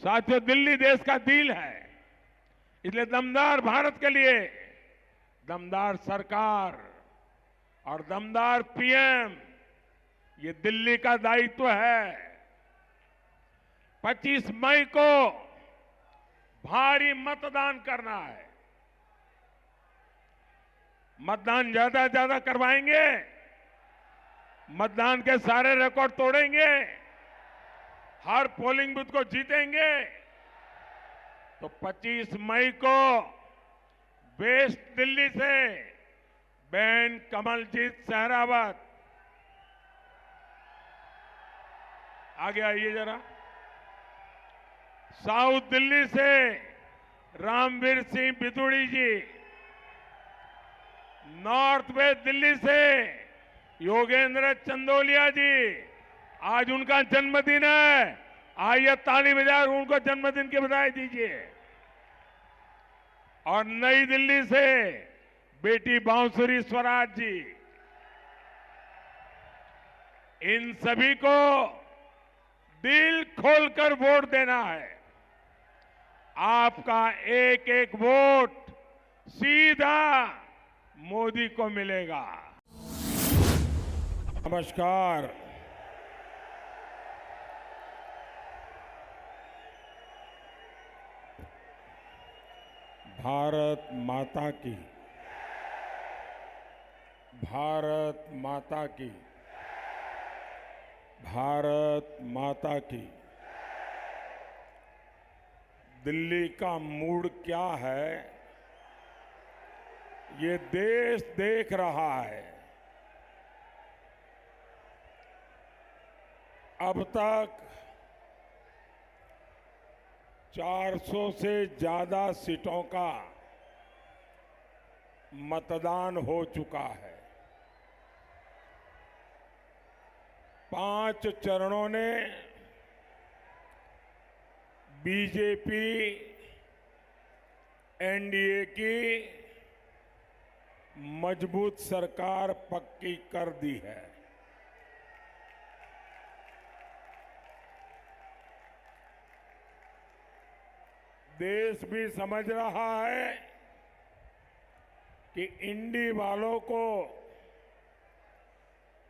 साथियों, दिल्ली देश का दिल है। इसलिए दमदार भारत के लिए दमदार सरकार और दमदार पीएम, ये दिल्ली का दायित्व है। 25 मई को भारी मतदान करना है। मतदान ज्यादा से ज्यादा करवाएंगे, मतदान के सारे रिकॉर्ड तोड़ेंगे, हर पोलिंग बूथ को जीतेंगे। तो 25 मई को वेस्ट दिल्ली से बहन कमलजीत सहरावत, आगे आइए जरा, साउथ दिल्ली से रामवीर सिंह बिदुड़ी जी, नॉर्थ वेस्ट दिल्ली से योगेंद्र चंदोलिया जी, आज उनका जन्मदिन है। आइए ताली बजाकर उनको जन्मदिन की बधाई दीजिए। और नई दिल्ली से बेटी बांसुरी स्वराज जी, इन सभी को दिल खोलकर वोट देना है। आपका एक एक वोट सीधा मोदी को मिलेगा। नमस्कार। भारत माता की, भारत माता की, भारत माता की। दिल्ली का मूड क्या है, ये देश देख रहा है। अब तक 400 से ज्यादा सीटों का मतदान हो चुका है। 5 चरणों ने बीजेपी एनडीए की मजबूत सरकार पक्की कर दी है। देश भी समझ रहा है कि इंडी वालों को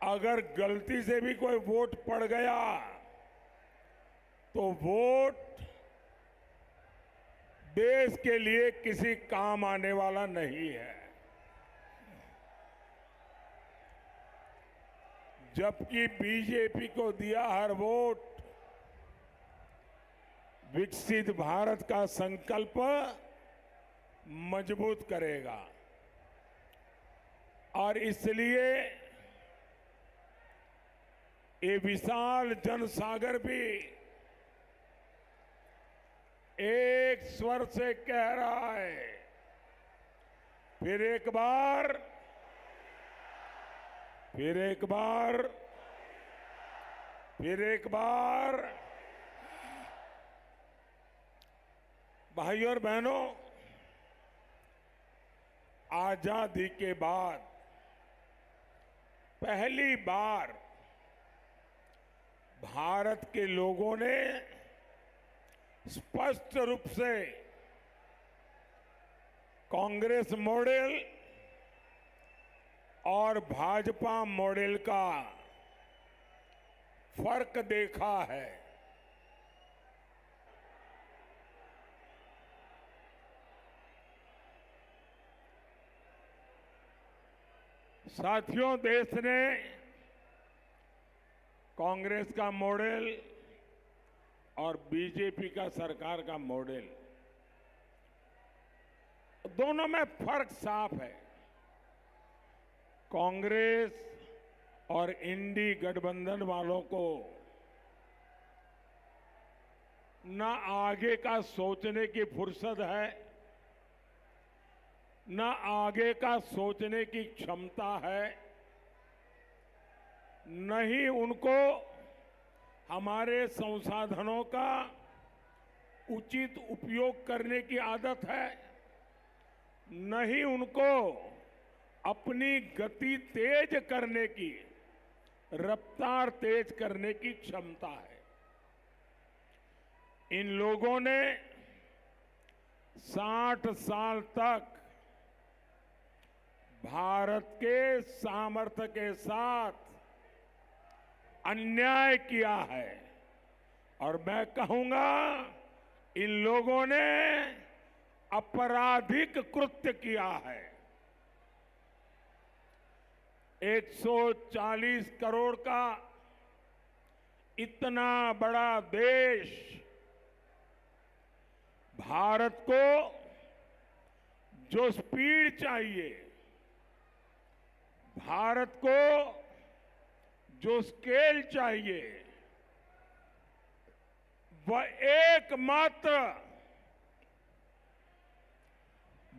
अगर गलती से भी कोई वोट पड़ गया तो वोट देश के लिए किसी काम आने वाला नहीं है। जबकि बीजेपी को दिया हर वोट विकसित भारत का संकल्प मजबूत करेगा। और इसलिए ये विशाल जनसागर भी एक स्वर से कह रहा है, फिर एक बार, फिर एक बार, फिर एक बार। भाइयों और बहनों, आजादी के बाद पहली बार भारत के लोगों ने स्पष्ट रूप से कांग्रेस मॉडल और भाजपा मॉडल का फर्क देखा है। साथियों, देश ने कांग्रेस का मॉडल और बीजेपी का सरकार का मॉडल, दोनों में फर्क साफ है। कांग्रेस और इंडी गठबंधन वालों को न आगे का सोचने की फुर्सत है, न आगे का सोचने की क्षमता है, न ही उनको हमारे संसाधनों का उचित उपयोग करने की आदत है, न ही उनको अपनी गति तेज करने की, रफ्तार तेज करने की क्षमता है। इन लोगों ने 60 साल तक भारत के सामर्थ्य के साथ अन्याय किया है और मैं कहूंगा इन लोगों ने आपराधिक कृत्य किया है। 140 करोड़ का इतना बड़ा देश भारत को जो स्पीड चाहिए, भारत को जो स्केल चाहिए, वह एकमात्र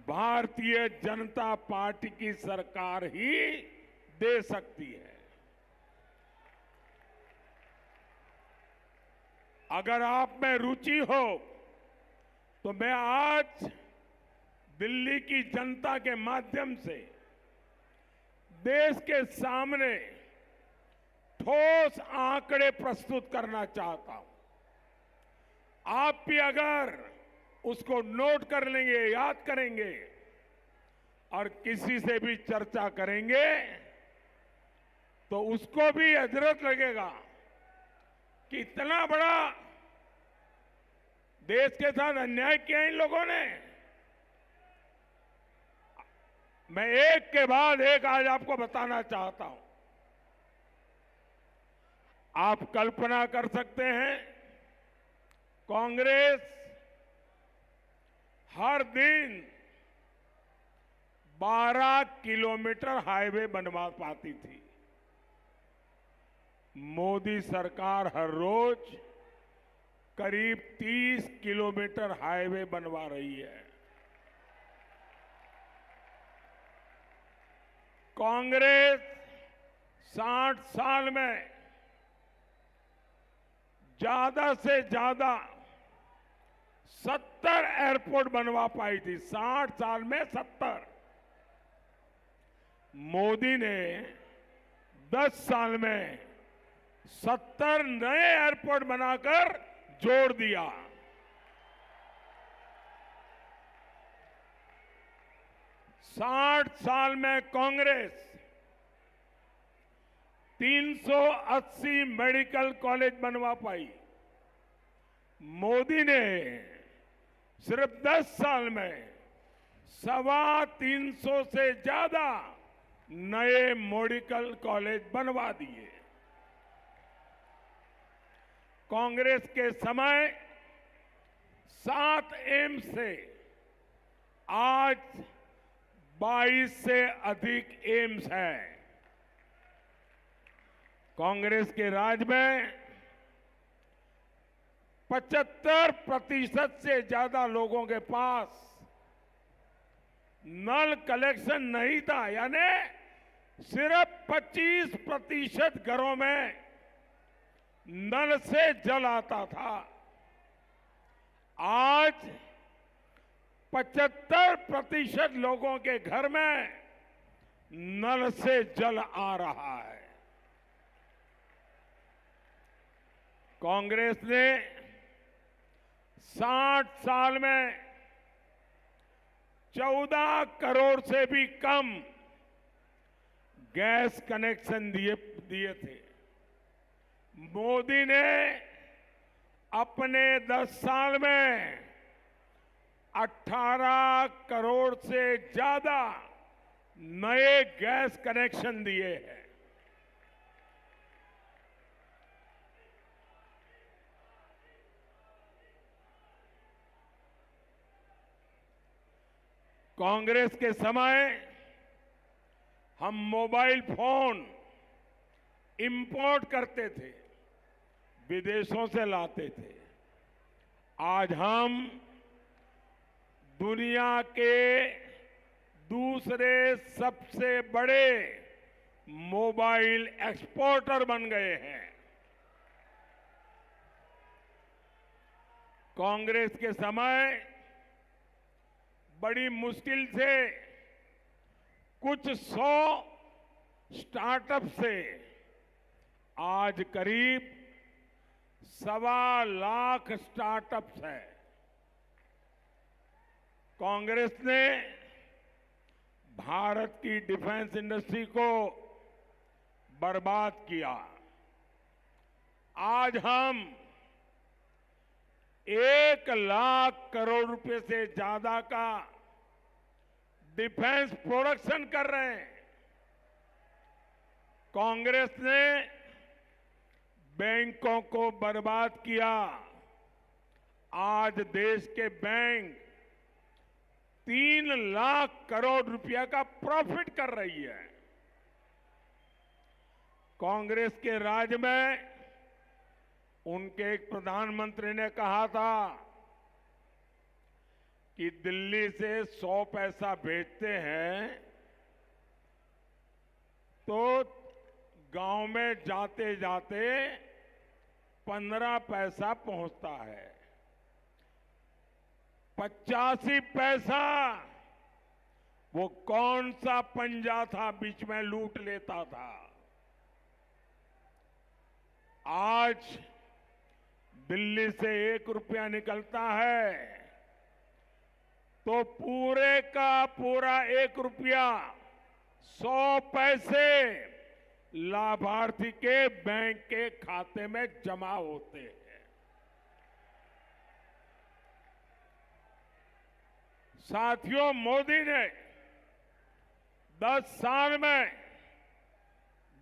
भारतीय जनता पार्टी की सरकार ही दे सकती है। अगर आप में रुचि हो तो मैं आज दिल्ली की जनता के माध्यम से देश के सामने ठोस आंकड़े प्रस्तुत करना चाहता हूं। आप भी अगर उसको नोट कर लेंगे, याद करेंगे और किसी से भी चर्चा करेंगे तो उसको भी हजरत लगेगा कि इतना बड़ा देश के साथ अन्याय किया इन लोगों ने। मैं एक के बाद एक आज आपको बताना चाहता हूं। आप कल्पना कर सकते हैं, कांग्रेस हर दिन 12 किलोमीटर हाईवे बनवा पाती थी। मोदी सरकार हर रोज करीब 30 किलोमीटर हाईवे बनवा रही है। कांग्रेस 60 साल में ज्यादा से ज्यादा 70 एयरपोर्ट बनवा पाई थी। 60 साल में 70। मोदी ने 10 साल में 70 नए एयरपोर्ट बनाकर जोड़ दिया। साठ साल में कांग्रेस 380 मेडिकल कॉलेज बनवा पाई। मोदी ने सिर्फ 10 साल में 325 से ज्यादा नए मेडिकल कॉलेज बनवा दिए। कांग्रेस के समय 7 एम्स से आज 22 से अधिक एम्स हैं। कांग्रेस के राज में 75% से ज्यादा लोगों के पास नल कलेक्शन नहीं था, यानी सिर्फ 25% घरों में नल से जल आता था। आज 75% लोगों के घर में नल से जल आ रहा है। कांग्रेस ने 60 साल में 14 करोड़ से भी कम गैस कनेक्शन दिए थे। मोदी ने अपने 10 साल में 18 करोड़ से ज्यादा नए गैस कनेक्शन दिए हैं। कांग्रेस के समय हम मोबाइल फोन इंपोर्ट करते थे, विदेशों से लाते थे। आज हम दुनिया के दूसरे सबसे बड़े मोबाइल एक्सपोर्टर बन गए हैं। कांग्रेस के समय बड़ी मुश्किल से कुछ 100 स्टार्टअप से आज करीब 1.25 लाख स्टार्टअप्स है। कांग्रेस ने भारत की डिफेंस इंडस्ट्री को बर्बाद किया। आज हम 1 लाख करोड़ रुपए से ज्यादा का डिफेंस प्रोडक्शन कर रहे हैं। कांग्रेस ने बैंकों को बर्बाद किया। आज देश के बैंक 3 लाख करोड़ रुपया का प्रॉफिट कर रही है। कांग्रेस के राज में उनके एक प्रधानमंत्री ने कहा था कि दिल्ली से 100 पैसा भेजते हैं तो गांव में जाते जाते 15 पैसा पहुंचता है। 85 पैसा वो कौन सा पंजा था बीच में लूट लेता था। आज दिल्ली से 1 रुपया निकलता है तो पूरे का पूरा 1 रुपया 100 पैसे लाभार्थी के बैंक के खाते में जमा होते हैं। साथियों, मोदी ने 10 साल में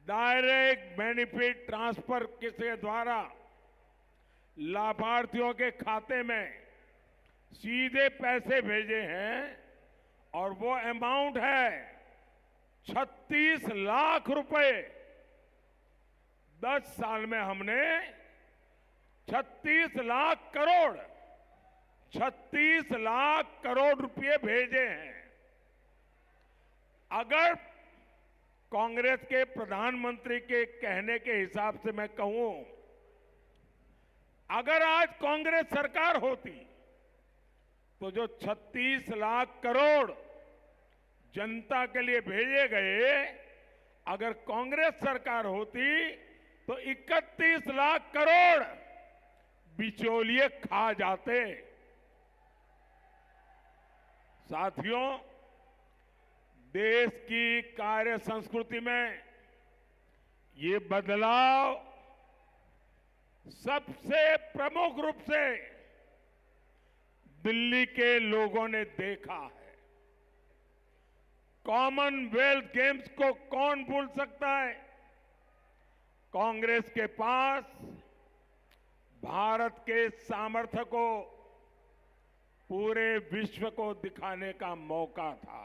डायरेक्ट बेनिफिट ट्रांसफर के द्वारा लाभार्थियों के खाते में सीधे पैसे भेजे हैं और वो अमाउंट है 36 लाख रुपए। 10 साल में हमने 36 लाख करोड़ रुपए भेजे हैं। अगर कांग्रेस के प्रधानमंत्री के कहने के हिसाब से मैं कहूं, अगर आज कांग्रेस सरकार होती तो जो 36 लाख करोड़ जनता के लिए भेजे गए, अगर कांग्रेस सरकार होती तो 31 लाख करोड़ बिचौलिए खा जाते। साथियों, देश की कार्य संस्कृति में ये बदलाव सबसे प्रमुख रूप से दिल्ली के लोगों ने देखा है। कॉमनवेल्थ गेम्स को कौन भूल सकता है। कांग्रेस के पास भारत के सामर्थ्य को पूरे विश्व को दिखाने का मौका था,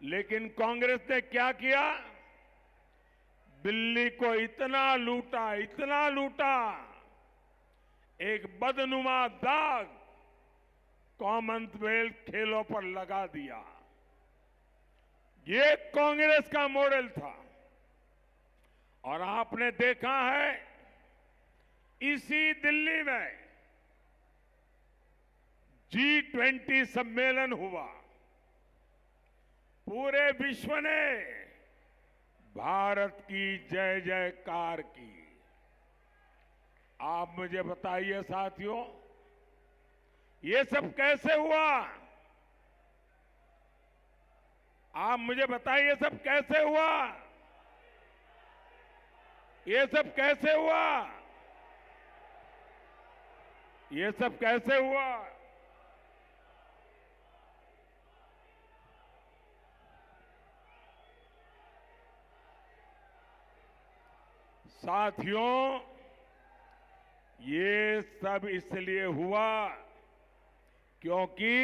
लेकिन कांग्रेस ने क्या किया, दिल्ली को इतना लूटा, एक बदनुमा दाग कॉमनवेल्थ खेलों पर लगा दिया। ये कांग्रेस का मॉडल था और आपने देखा है इसी दिल्ली में G20 सम्मेलन हुआ। पूरे विश्व ने भारत की जय जयकार की। आप मुझे बताइए साथियों, ये सब कैसे हुआ? आप मुझे बताइए ये सब कैसे हुआ? ये सब कैसे हुआ? ये सब कैसे हुआ? साथियों, ये सब इसलिए हुआ क्योंकि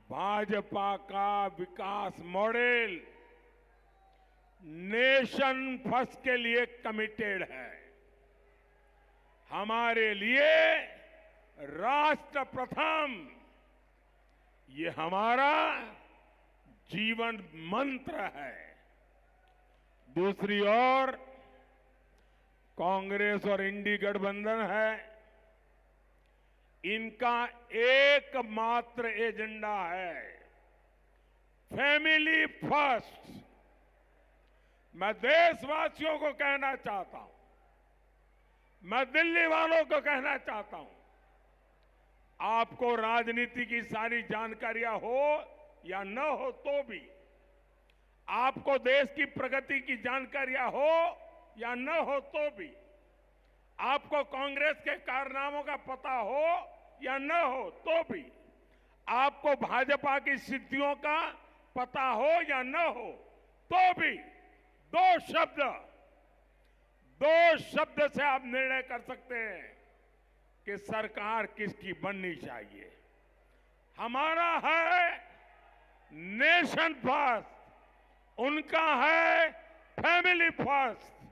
भाजपा का विकास मॉडल नेशन फर्स्ट के लिए कमिटेड है। हमारे लिए राष्ट्र प्रथम, ये हमारा जीवन मंत्र है। दूसरी ओर कांग्रेस और इंडी गठबंधन है, इनका एकमात्र एजेंडा है फैमिली फर्स्ट। मैं देशवासियों को कहना चाहता हूं, मैं दिल्ली वालों को कहना चाहता हूं, आपको राजनीति की सारी जानकारियां हो या न हो तो भी, आपको देश की प्रगति की जानकारियां हो या न हो तो भी, आपको कांग्रेस के कारनामों का पता हो या न हो तो भी, आपको भाजपा की सिद्धियों का पता हो या न हो तो भी, दो शब्द से आप निर्णय कर सकते हैं कि सरकार किसकी बननी चाहिए। हमारा है नेशन फर्स्ट, उनका है फैमिली फर्स्ट।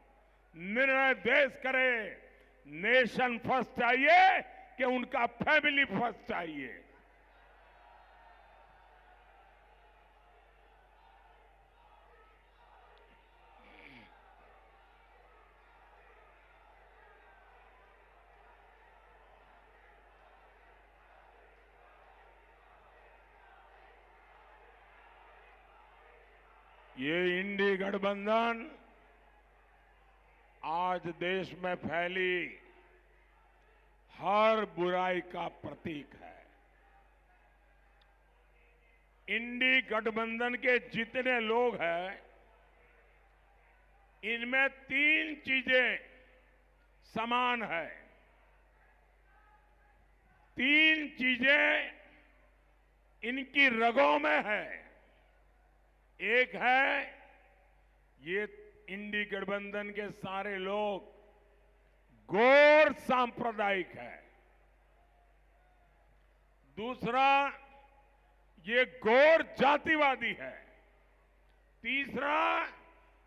निर्णय देश करे, नेशन फर्स्ट चाहिए कि उनका फैमिली फर्स्ट चाहिए। ये इंडी गठबंधन आज देश में फैली हर बुराई का प्रतीक है। इंडी गठबंधन के जितने लोग हैं, इनमें तीन चीजें समान है। तीन चीजें इनकी रगों में है। एक है, ये इंडी गठबंधन के सारे लोग गौर सांप्रदायिक है। दूसरा, ये गौर जातिवादी है। तीसरा,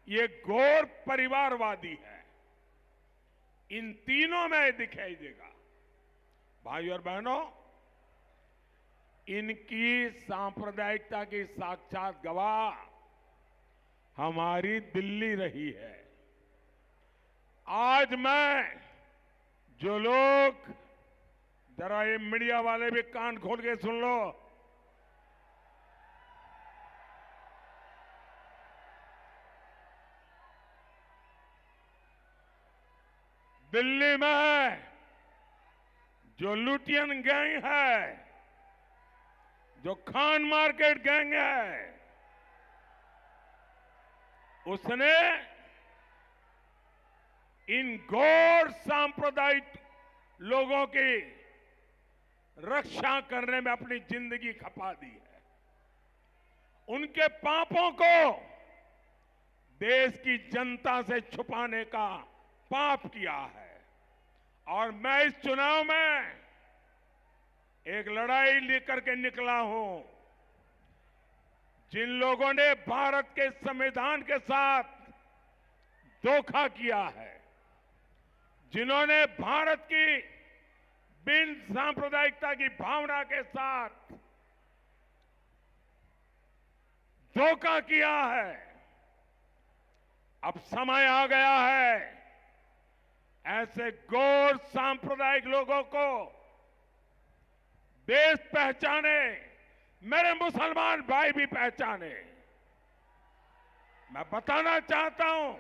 ये गौर परिवारवादी है। इन तीनों में दिखाई देगा। भाइयों और बहनों, इनकी सांप्रदायिकता की साक्षात गवाह हमारी दिल्ली रही है। आज मैं, जो लोग, जरा ये मीडिया वाले भी कान खोल के सुन लो, दिल्ली में जो लुटियन गैंग है, जो खान मार्केट गैंग है, उसने इन गौर सांप्रदायिक लोगों की रक्षा करने में अपनी जिंदगी खपा दी है। उनके पापों को देश की जनता से छुपाने का पाप किया है। और मैं इस चुनाव में एक लड़ाई लेकर के निकला हूं। जिन लोगों ने भारत के संविधान के साथ धोखा किया है, जिन्होंने भारत की बिन सांप्रदायिकता की भावना के साथ धोखा किया है, अब समय आ गया है ऐसे गौर सांप्रदायिक लोगों को देश पहचाने, मेरे मुसलमान भाई भी पहचाने। मैं बताना चाहता हूं,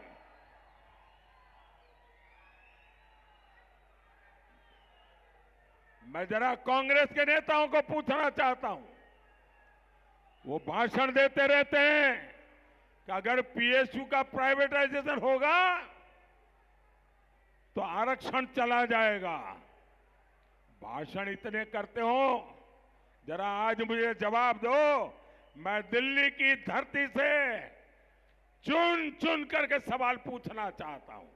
मैं जरा कांग्रेस के नेताओं को पूछना चाहता हूं। वो भाषण देते रहते हैं कि अगर पीएसयू का प्राइवेटाइजेशन होगा तो आरक्षण चला जाएगा। भाषण इतने करते हो, जरा आज मुझे जवाब दो। मैं दिल्ली की धरती से चुन चुन करके सवाल पूछना चाहता हूं।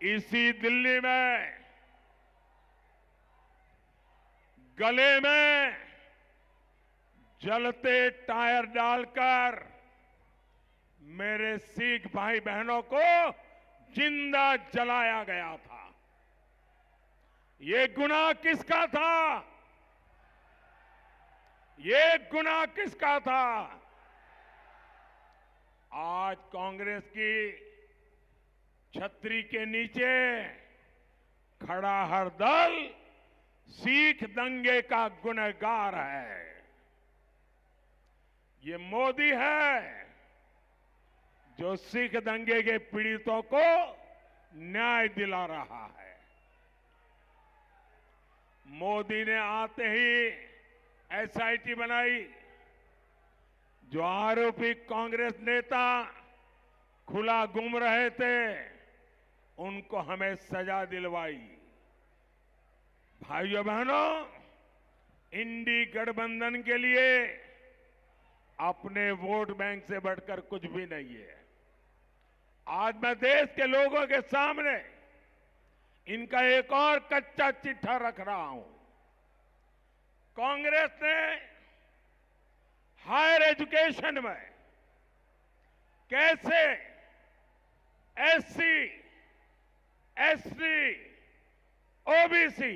इसी दिल्ली में गले में जलते टायर डालकर मेरे सिख भाई बहनों को जिंदा जलाया गया था। ये गुनाह किसका था? ये गुनाह किसका था? आज कांग्रेस की छतरी के नीचे खड़ा हर दल सिख दंगे का गुनहगार है। ये मोदी है जो सिख दंगे के पीड़ितों को न्याय दिला रहा है। मोदी ने आते ही एसआईटी बनाई, जो आरोपी कांग्रेस नेता खुला घूम रहे थे उनको हमें सजा दिलवाई। भाइयों बहनों, इंडी गठबंधन के लिए अपने वोट बैंक से बढ़कर कुछ भी नहीं है। आज मैं देश के लोगों के सामने इनका एक और कच्चा चिट्ठा रख रहा हूं। कांग्रेस ने हायर एजुकेशन में कैसे एससी, एसटी, ओबीसी,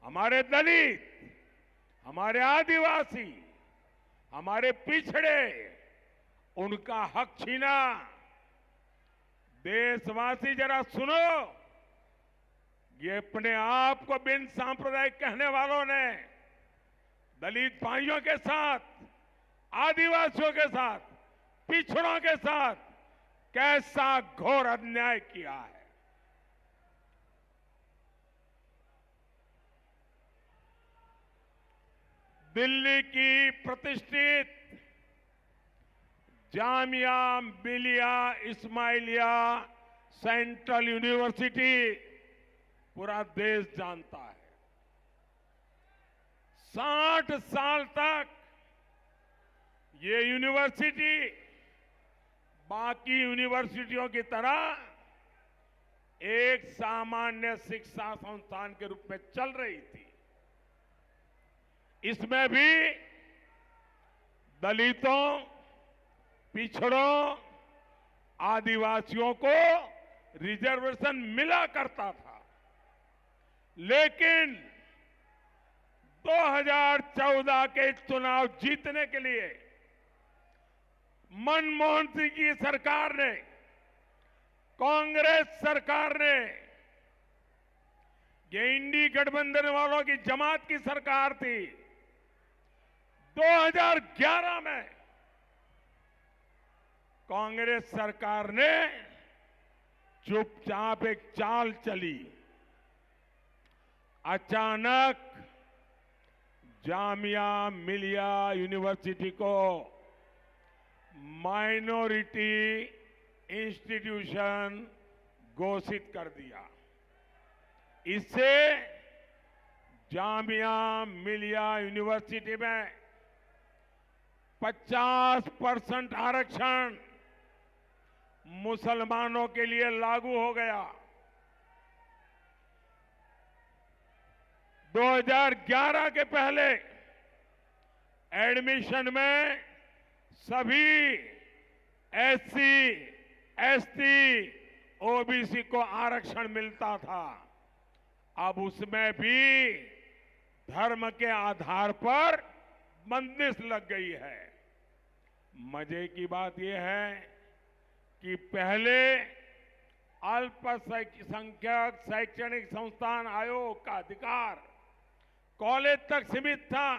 हमारे दलित, हमारे आदिवासी, हमारे पिछड़े, उनका हक छीना। देशवासी जरा सुनो, ये अपने आप को बिन सांप्रदायिक कहने वालों ने दलित भाइयों के साथ, आदिवासियों के साथ, पिछड़ों के साथ कैसा घोर अन्याय किया है। दिल्ली की प्रतिष्ठित जामिया मिलिया इस्माइलिया सेंट्रल यूनिवर्सिटी पूरा देश जानता है। 60 साल तक ये यूनिवर्सिटी बाकी यूनिवर्सिटियों की तरह एक सामान्य शिक्षा संस्थान के रूप में चल रही थी। इसमें भी दलितों, पिछड़ों, आदिवासियों को रिजर्वेशन मिला करता था। लेकिन 2014 के चुनाव जीतने के लिए मनमोहन सिंह की सरकार ने, कांग्रेस सरकार ने, ये इंडी गठबंधन वालों की जमात की सरकार थी, 2011 में कांग्रेस सरकार ने चुपचाप एक चाल चली। अचानक जामिया मिलिया यूनिवर्सिटी को माइनॉरिटी इंस्टीट्यूशन घोषित कर दिया। इससे जामिया मिलिया यूनिवर्सिटी में 50% आरक्षण मुसलमानों के लिए लागू हो गया। 2011 के पहले एडमिशन में सभी एससी, एसटी, ओबीसी को आरक्षण मिलता था। अब उसमें भी धर्म के आधार पर बंदिश लग गई है। मजे की बात यह है कि पहले अल्पसंख्यक शैक्षणिक संस्थान आयोग का अधिकार कॉलेज तक सीमित था,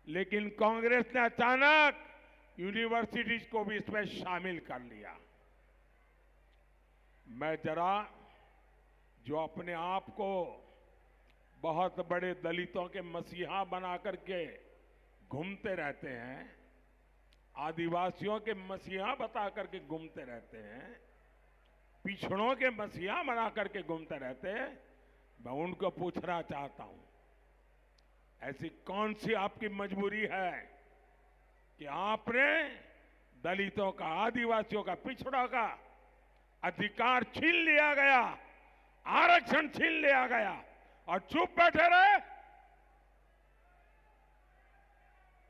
लेकिन कांग्रेस ने अचानक यूनिवर्सिटीज को भी इसमें शामिल कर लिया। मैं जरा जो अपने आप को बहुत बड़े दलितों के मसीहा बना करके घूमते रहते हैं, आदिवासियों के मसीहा बता करके घूमते रहते हैं, पिछड़ों के मसीहा बना करके घूमते रहते हैं, मैं उनको पूछना चाहता हूं, ऐसी कौन सी आपकी मजबूरी है कि आपने दलितों का, आदिवासियों का, पिछड़ों का अधिकार छीन लिया गया, आरक्षण छीन लिया गया और चुप बैठे रहे?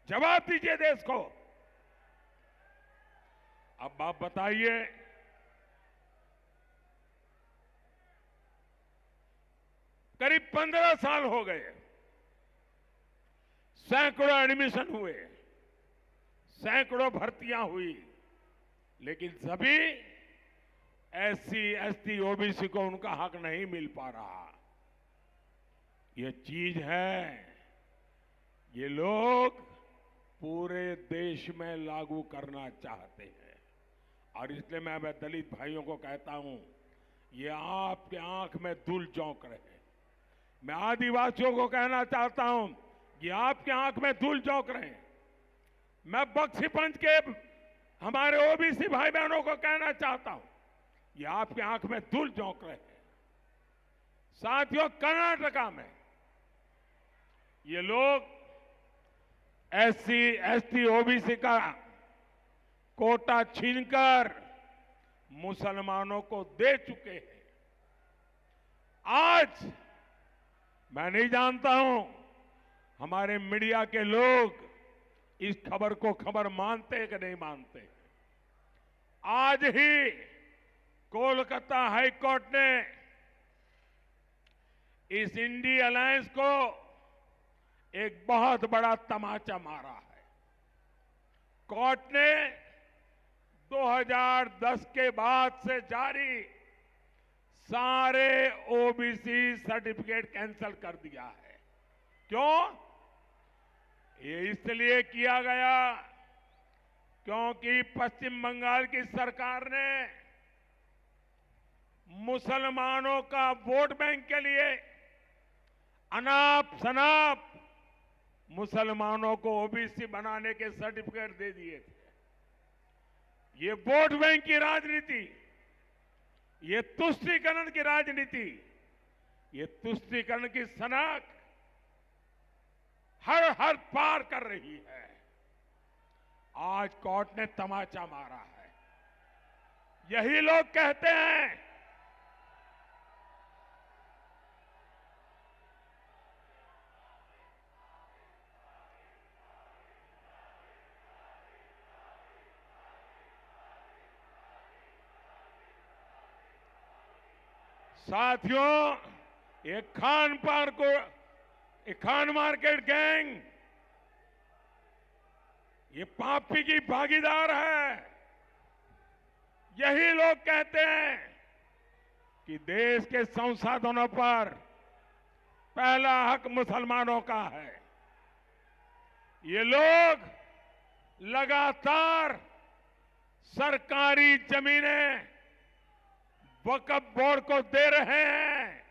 जवाब दीजिए देश को। अब आप बताइए, करीब 15 साल हो गए, सैकड़ों एडमिशन हुए, सैकड़ों भर्तियां हुई, लेकिन सभी एससी, एसटी, ओबीसी को उनका हक नहीं मिल पा रहा। ये चीज है, ये लोग पूरे देश में लागू करना चाहते हैं। और इसलिए मैं दलित भाइयों को कहता हूं, ये आपके आंख में धूल झोंक रहे हैं। मैं आदिवासियों को कहना चाहता हूं, ये आपके आंख में धूल झोंक रहे हैं। मैं बख्शीपंच के हमारे ओबीसी भाई बहनों को कहना चाहता हूं, ये आपके आंख में धूल झोंक रहे हैं। साथियों, कर्नाटका में ये लोग एससी, एसटी, ओबीसी का कोटा छीनकर मुसलमानों को दे चुके हैं। आज मैं नहीं जानता हूं हमारे मीडिया के लोग इस खबर को खबर मानते हैं कि नहीं मानते। आज ही कोलकाता हाईकोर्ट ने इस इंडी अलायंस को एक बहुत बड़ा तमाचा मारा है। कोर्ट ने 2010 के बाद से जारी सारे ओबीसी सर्टिफिकेट कैंसिल कर दिया है। क्यों? ये इसलिए किया गया क्योंकि पश्चिम बंगाल की सरकार ने मुसलमानों का वोट बैंक के लिए अनाप शनाप मुसलमानों को ओबीसी बनाने के सर्टिफिकेट दे दिए थे। ये वोट बैंक की राजनीति, ये तुष्टीकरण की राजनीति, ये तुष्टीकरण की सनक हर हद पार कर रही है। आज कोर्ट ने तमाचा मारा है। यही लोग कहते हैं साथियों, ये खान मार्केट गैंग ये पापी की भागीदार है। यही लोग कहते हैं कि देश के संसाधनों पर पहला हक मुसलमानों का है। ये लोग लगातार सरकारी जमीनें वक्फ बोर्ड को दे रहे हैं,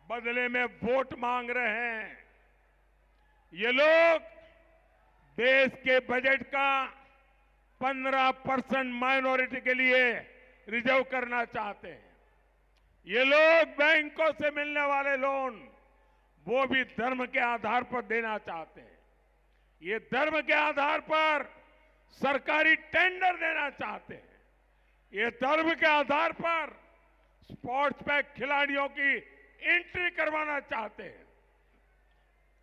बदले में वोट मांग रहे हैं। ये लोग देश के बजट का 15% माइनॉरिटी के लिए रिजर्व करना चाहते हैं। ये लोग बैंकों से मिलने वाले लोन वो भी धर्म के आधार पर देना चाहते हैं। ये धर्म के आधार पर सरकारी टेंडर देना चाहते हैं। ये धर्म के आधार पर स्पोर्ट्स में खिलाड़ियों की एंट्री करवाना चाहते हैं।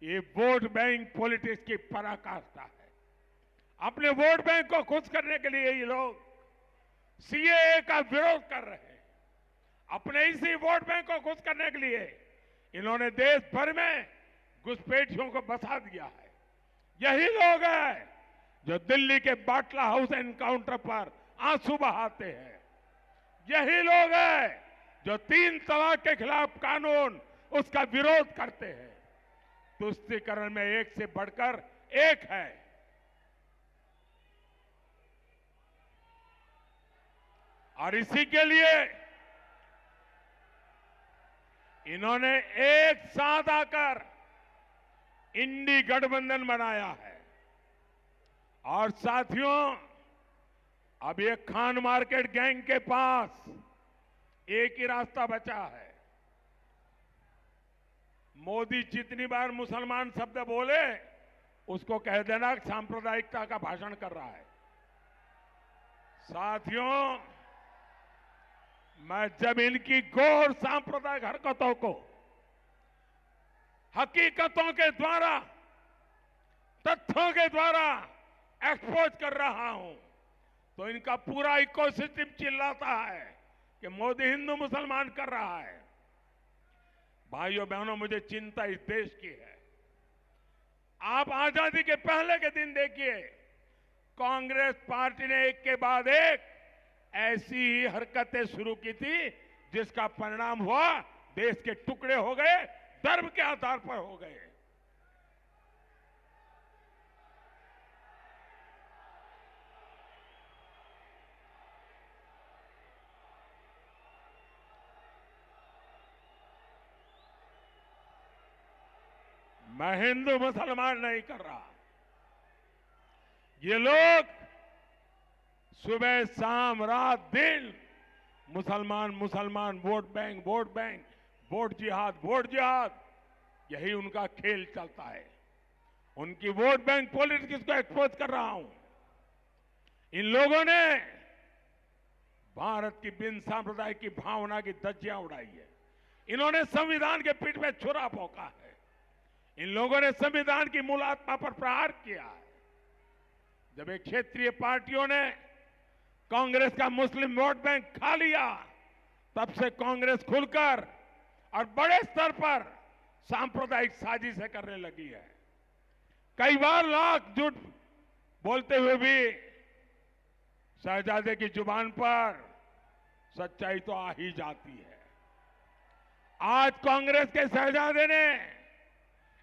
ये वोट बैंक पॉलिटिक्स की पराकाष्ठा है। अपने वोट बैंक को खुश करने के लिए ये लोग सीएए का विरोध कर रहे हैं। अपने इसी वोट बैंक को खुश करने के लिए इन्होंने देश भर में घुसपैठियों को बसा दिया है। यही लोग हैं जो दिल्ली के बाटला हाउस एनकाउंटर पर आंसू बहाते हैं। यही लोग हैं जो 3 तलाक के खिलाफ कानून उसका विरोध करते हैं। तुष्टीकरण में एक से बढ़कर एक है। और इसी के लिए इन्होंने एक साथ आकर इंडी गठबंधन बनाया है। और साथियों, अब ये खान मार्केट गैंग के पास एक ही रास्ता बचा है। मोदी जितनी बार मुसलमान शब्द बोले उसको कह देना सांप्रदायिकता का भाषण कर रहा है। साथियों, मैं जब इनकी घोर सांप्रदायिक हरकतों को हकीकतों के द्वारा, तथ्यों के द्वारा एक्सपोज कर रहा हूं तो इनका पूरा इकोसिस्टम चिल्लाता है कि मोदी हिंदू मुसलमान कर रहा है। भाइयों बहनों, मुझे चिंता इस देश की है। आप आजादी के पहले के दिन देखिए, कांग्रेस पार्टी ने एक के बाद एक ऐसी ही हरकतें शुरू की थी जिसका परिणाम हुआ देश के टुकड़े हो गए, धर्म के आधार पर हो गए। मैं हिंदू मुसलमान नहीं कर रहा। ये लोग सुबह शाम रात दिन मुसलमान मुसलमान, vote bank vote bank, vote जिहाद, यही उनका खेल चलता है। उनकी वोट बैंक पॉलिटिक्स को एक्सपोज कर रहा हूं। इन लोगों ने भारत की बिन सांप्रदायिक की भावना की धज्जियां उड़ाई है। इन्होंने संविधान के पीठ में छुरा भोंका है। इन लोगों ने संविधान की मूल आत्मा पर प्रहार किया है। जब एक क्षेत्रीय पार्टियों ने कांग्रेस का मुस्लिम वोट बैंक खा लिया, तब से कांग्रेस खुलकर और बड़े स्तर पर सांप्रदायिक साजिशें करने लगी है। कई बार लाख झूठ बोलते हुए भी शहजादे की जुबान पर सच्चाई तो आ ही जाती है। आज कांग्रेस के शहजादे ने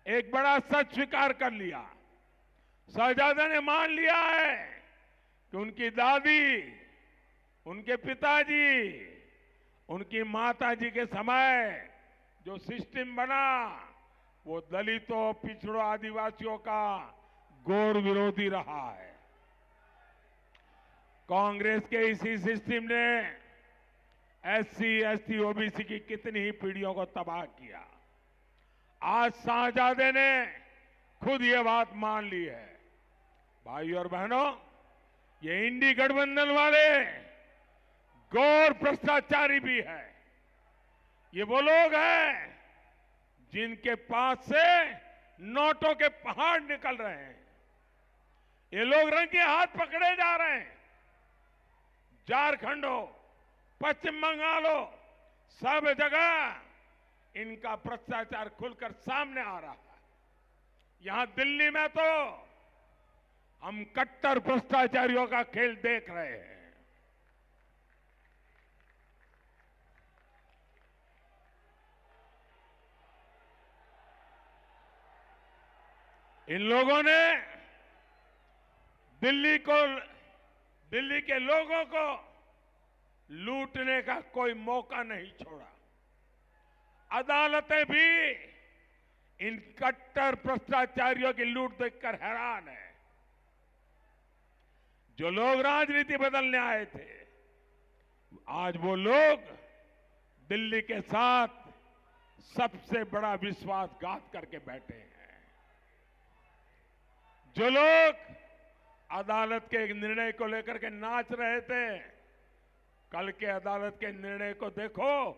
एक बड़ा सच स्वीकार कर लिया। शहजादे ने मान लिया है कि उनकी दादी, उनके पिताजी, उनकी माताजी के समय जो सिस्टम बना वो दलितों, पिछड़ों, आदिवासियों का घोर विरोधी रहा है। कांग्रेस के इसी सिस्टम ने एससी, एसटी, ओबीसी की कितनी ही पीढ़ियों को तबाह किया। आज शहजादे ने खुद ये बात मान ली है। भाइयों और बहनों, ये इंडी गठबंधन वाले घोर भ्रष्टाचारी भी है। ये वो लोग हैं जिनके पास से नोटों के पहाड़ निकल रहे हैं। ये लोग रंगे हाथ पकड़े जा रहे हैं। झारखंड हो, पश्चिम बंगाल हो, सब जगह इनका भ्रष्टाचार खुलकर सामने आ रहा है। यहां दिल्ली में तो हम कट्टर भ्रष्टाचारियों का खेल देख रहे हैं। इन लोगों ने दिल्ली के लोगों को लूटने का कोई मौका नहीं छोड़ा। अदालतें भी इन कट्टर भ्रष्टाचारियों की लूट देखकर हैरान है। जो लोग राजनीति बदलने आए थे, आज वो लोग दिल्ली के साथ सबसे बड़ा विश्वासघात करके बैठे हैं। जो लोग अदालत के एक निर्णय को लेकर के नाच रहे थे, कल के अदालत के निर्णय को देखो,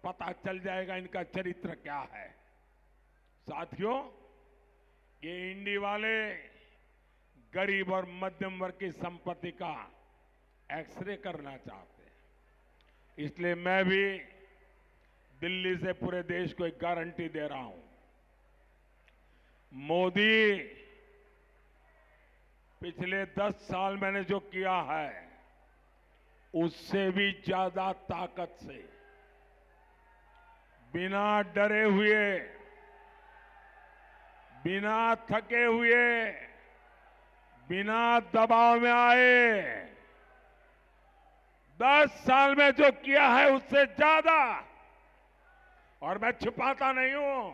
पता चल जाएगा इनका चरित्र क्या है। साथियों, ये इंडी वाले गरीब और मध्यम वर्ग की संपत्ति का एक्सरे करना चाहते हैं। इसलिए मैं भी दिल्ली से पूरे देश को एक गारंटी दे रहा हूं। मोदी, पिछले 10 साल मैंने जो किया है उससे भी ज्यादा ताकत से, बिना डरे हुए, बिना थके हुए, बिना दबाव में आए, 10 साल में जो किया है उससे ज्यादा, और मैं छिपाता नहीं हूं।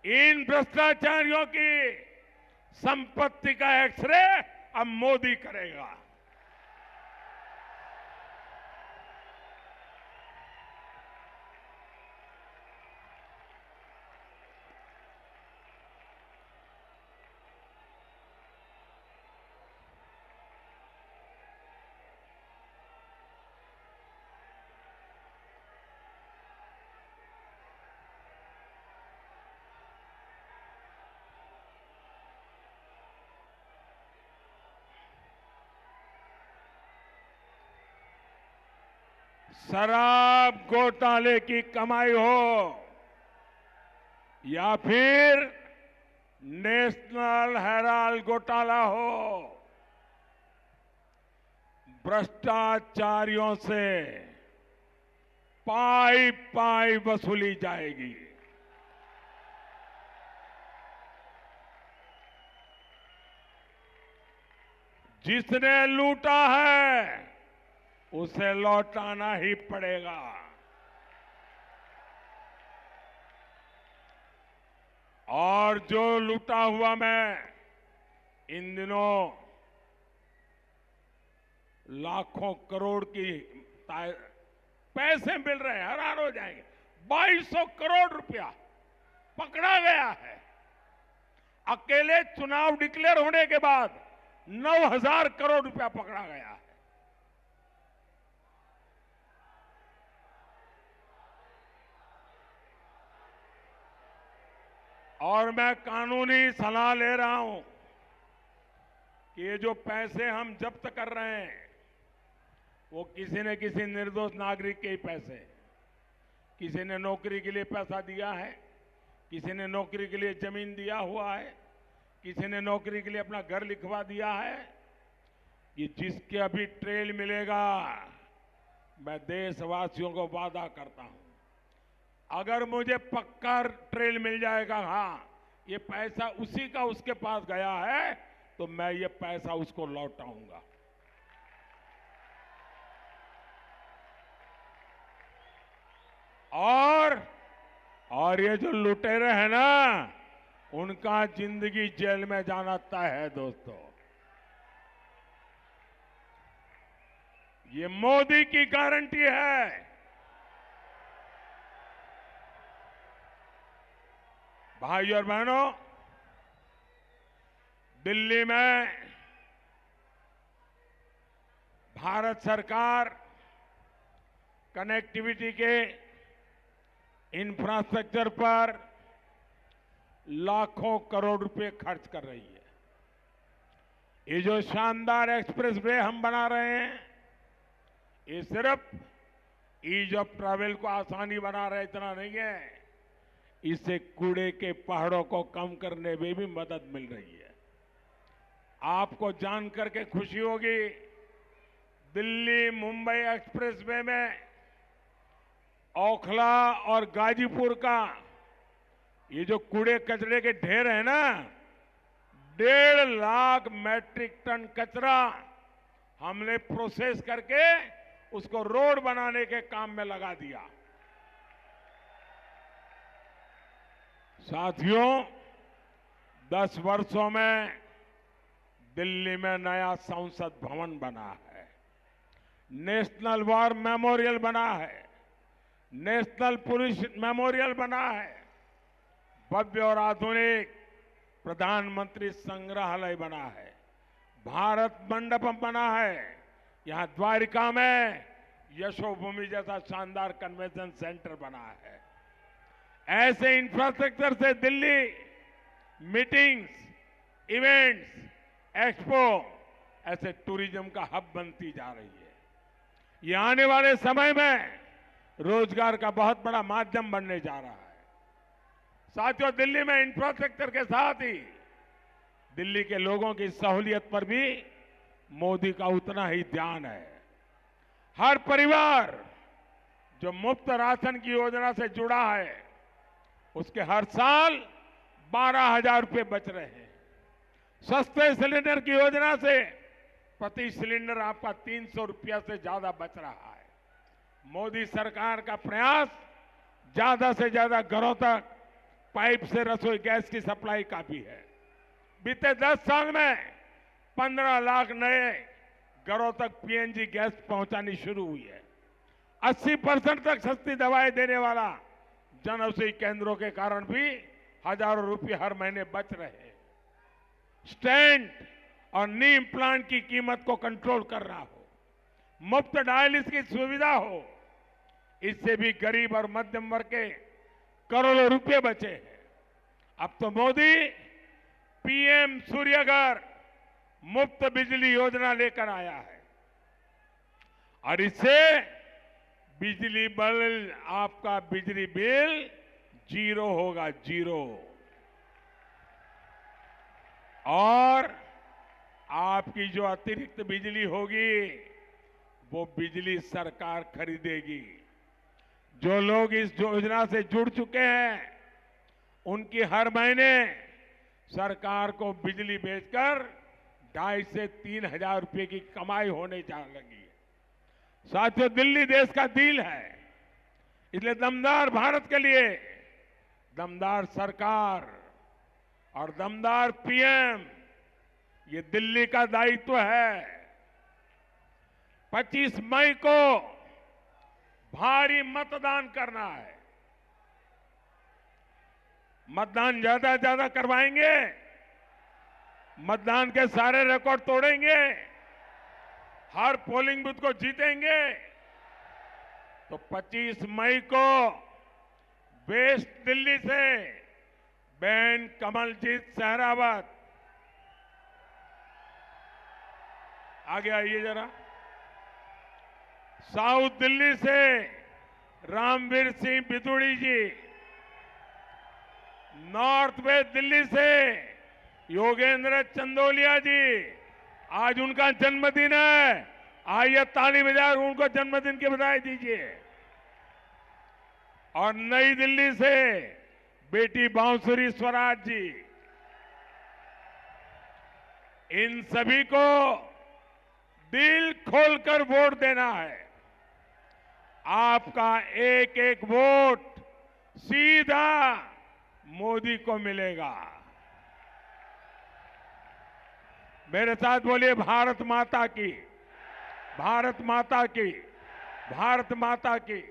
इन भ्रष्टाचारियों की संपत्ति का एक्सरे अब मोदी करेगा। शराब घोटाले की कमाई हो या फिर नेशनल हेराल्ड घोटाला हो, भ्रष्टाचारियों से पाई पाई वसूली जाएगी। जिसने लूटा है उसे लौटाना ही पड़ेगा। और जो लूटा हुआ मैं इन दिनों लाखों करोड़ की पैसे मिल रहे हैं, हैरान हो जाएंगे। 2200 करोड़ रुपया पकड़ा गया है। अकेले चुनाव डिक्लेयर होने के बाद 9000 करोड़ रुपया पकड़ा गया है। और मैं कानूनी सलाह ले रहा हूं कि ये जो पैसे हम जब्त कर रहे हैं वो किसी न किसी निर्दोष नागरिक के ही पैसे हैं। किसी ने नौकरी के लिए पैसा दिया है, किसी ने नौकरी के लिए जमीन दिया हुआ है, किसी ने नौकरी के लिए अपना घर लिखवा दिया है। कि जिसके अभी ट्रेल मिलेगा, मैं देशवासियों को वादा करता हूं, अगर मुझे पक्का ट्रेल मिल जाएगा, हाँ ये पैसा उसी का उसके पास गया है, तो मैं ये पैसा उसको लौटाऊंगा। और ये जो लुटेरे हैं ना, उनका जिंदगी जेल में जाना तय है दोस्तों। ये मोदी की गारंटी है। भाइयों और बहनों, दिल्ली में भारत सरकार कनेक्टिविटी के इंफ्रास्ट्रक्चर पर लाखों करोड़ रुपए खर्च कर रही है। ये जो शानदार एक्सप्रेसवे हम बना रहे हैं, ये सिर्फ ईज ऑफ ट्रैवल को आसानी बना रहे इतना नहीं है, इससे कूड़े के पहाड़ों को कम करने में भी मदद मिल रही है। आपको जानकर के खुशी होगी, दिल्ली मुंबई एक्सप्रेसवे में ओखला और गाजीपुर का ये जो कूड़े कचरे के ढेर है ना, 1.5 लाख मैट्रिक टन कचरा हमने प्रोसेस करके उसको रोड बनाने के काम में लगा दिया। साथियों, 10 वर्षों में दिल्ली में नया संसद भवन बना है, नेशनल वॉर मेमोरियल बना है, नेशनल पुलिस मेमोरियल बना है, भव्य और आधुनिक प्रधानमंत्री संग्रहालय बना है, भारत मंडपम बना है, यहां द्वारिका में यशोभूमि जैसा शानदार कन्वेंशन सेंटर बना है। ऐसे इंफ्रास्ट्रक्चर से दिल्ली मीटिंग्स, इवेंट्स, एक्सपो ऐसे टूरिज्म का हब बनती जा रही है। ये आने वाले समय में रोजगार का बहुत बड़ा माध्यम बनने जा रहा है। साथियों, दिल्ली में इंफ्रास्ट्रक्चर के साथ ही दिल्ली के लोगों की सहूलियत पर भी मोदी का उतना ही ध्यान है। हर परिवार जो मुफ्त राशन की योजना से जुड़ा है, उसके हर साल 12,000 रुपए बच रहे हैं। सस्ते सिलेंडर की योजना से प्रति सिलेंडर आपका 300 रुपया से ज्यादा बच रहा है। मोदी सरकार का प्रयास ज्यादा से ज्यादा घरों तक पाइप से रसोई गैस की सप्लाई का भी है। बीते 10 साल में 15 लाख नए घरों तक पीएनजी गैस पहुंचानी शुरू हुई है। 80% तक सस्ती दवाएं देने वाला जन औषधि केंद्रों के कारण भी हजारों रुपए हर महीने बच रहे हैं। स्टेंट और नी इम्प्लांट की कीमत को कंट्रोल करना हो, मुफ्त डायलिसिस की सुविधा हो, इससे भी गरीब और मध्यम वर्ग के करोड़ों रुपए बचे हैं। अब तो मोदी पीएम सूर्यघर मुफ्त बिजली योजना लेकर आया है और इससे बिजली बिल, आपका बिजली बिल 0 होगा, 0। और आपकी जो अतिरिक्त बिजली होगी वो बिजली सरकार खरीदेगी। जो लोग इस योजना से जुड़ चुके हैं उनकी हर महीने सरकार को बिजली बेचकर 2,500 से 3,000 रुपए की कमाई होने जा लगी है। साथियों, दिल्ली देश का दिल है, इसलिए दमदार भारत के लिए दमदार सरकार और दमदार पीएम, ये दिल्ली का दायित्व है। 25 मई को भारी मतदान करना है। मतदान ज्यादा से ज्यादा करवाएंगे, मतदान के सारे रिकॉर्ड तोड़ेंगे, हर पोलिंग बूथ को जीतेंगे। तो 25 मई को वेस्ट दिल्ली से बहन कमलजीत सहरावत, आगे आइए जरा, साउथ दिल्ली से रामवीर सिंह बिदुड़ी जी, नॉर्थ वेस्ट दिल्ली से योगेंद्र चंदोलिया जी, आज उनका जन्मदिन है। आइए ताली बजाकर उनको जन्मदिन की बधाई दीजिए। और नई दिल्ली से बेटी बांसुरी स्वराज जी, इन सभी को दिल खोलकर वोट देना है। आपका एक एक वोट सीधा मोदी को मिलेगा। मेरे साथ बोलिए भारत माता की, भारत माता की, भारत माता की।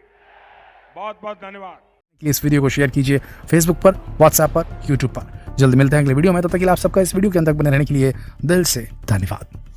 बहुत बहुत धन्यवाद। इस वीडियो को शेयर कीजिए फेसबुक पर, व्हाट्सएप पर, यूट्यूब पर। जल्द मिलते हैं अगले वीडियो में। तब तक के लिए आप सबका इस वीडियो के अंत तक बने रहने के लिए दिल से धन्यवाद।